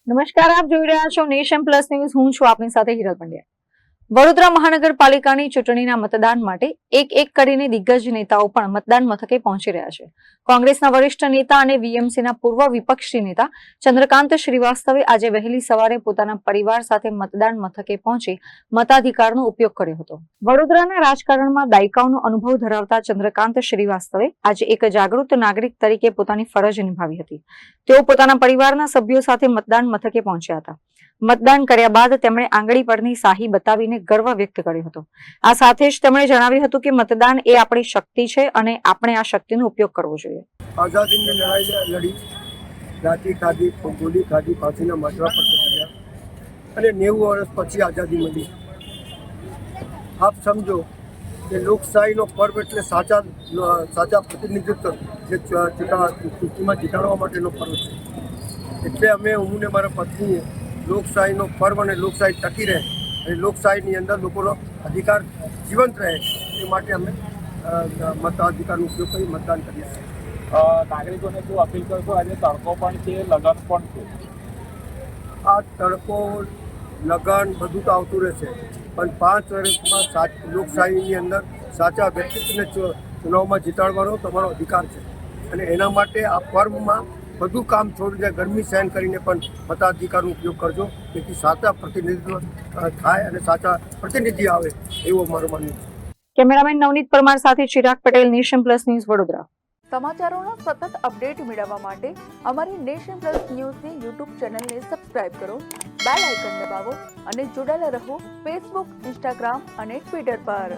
નમસ્કાર, આપ જોઈ રહ્યા છો નેશન પ્લસ ન્યૂઝ. હું છું આપની સાથે હિરલ પંડ્યા. વડોદરા મહાનગરપાલિકાની ચૂંટણીના મતદાન માટે એક કરીને દિગ્ગજ નેતાઓ પણ મતદાન મથકે પહોંચી રહ્યા છે. કોંગ્રેસના વરિષ્ઠ નેતા અને વીએમસીના પૂર્વ વિપક્ષી નેતા ચંદ્રકાંત શ્રીવાસ્તવે આજે વહેલી સવારે પોતાના પરિવાર સાથે મતદાન મથકે પહોંચી મતાધિકારનો ઉપયોગ કર્યો હતો. વડોદરાના રાજકારણમાં દાયકાઓનો અનુભવ ધરાવતા ચંદ્રકાંત શ્રીવાસ્તવે આજે એક જાગૃત નાગરિક તરીકે પોતાની ફરજ નિભાવી હતી. તેઓ પોતાના પરિવારના સભ્યો સાથે મતદાન મથકે પહોંચ્યા હતા. મતદાન કર્યા બાદ તેમણે આંગળી પરની શાહી બતાવીને ગર્વ વ્યક્ત કર્યો હતો. આ સાથે જ તેમણે જણાવ્યું હતું કે મતદાન એ આપણી શક્તિ છે અને આપણે આ શક્તિનો ઉપયોગ કરવો જોઈએ. આઝાદીની લડાઈ લડી, લાઠી ખાધી, ગોલી ખાધી, ફાંસીના માટલા પર ચડ્યા અને 90 વર્ષ પછી આઝાદી મળી. આપ સમજો કે લોકશાહીનો પર્વ એટલે સાચા પ્રતિનિધિત્વ જે ચૂંટણીમાં જીતાડવા માટેનો પર્વ છે. એટલે હું ને મારા પત્નીએ લોકશાહીનો પર્વ અને લોકશાહી ટકી રહે અને લોકશાહીની અંદર લોકોનો અધિકાર જીવંત રહે એ માટે અમે મતાધિકારનો ઉપયોગ કરી મતદાન કરીએ છીએ. નાગરિકોને શું અપીલ કરશો? આજે તડકો પણ છે, લગન પણ છે. આ તડકો, લગન બધું તો આવતું રહેશે, પણ 5 વર્ષમાં લોકશાહીની અંદર સાચા વ્યક્તિત્વને ચુનાવમાં જીતાડવાનો તમારો અધિકાર છે અને એના માટે આ પર્વમાં બધું કામ છોડીને ગરમી સહન કરીને પણ મતાધિકારનો ઉપયોગ કરજો, જેથી સાચા પ્રતિનિધિત્વ થાય અને સાચા પ્રતિનિધિ આવે એવું મારું માનવું છે. કેમેરામેન નવનીત પરમાર સાથે Chirag Patel, nation plus news, Vadodara. સમાચારોના સતત અપડેટ મેળવવા માટે અમારી નેશન પ્લસ ન્યૂઝની યુટ્યુબ ચેનલને સબસ્ક્રાઇબ કરો, બેલ આઇકન દબાવો અને જોડાયેલા રહો ફેસબુક, ઇન્સ્ટાગ્રામ અને ટ્વિટર પર.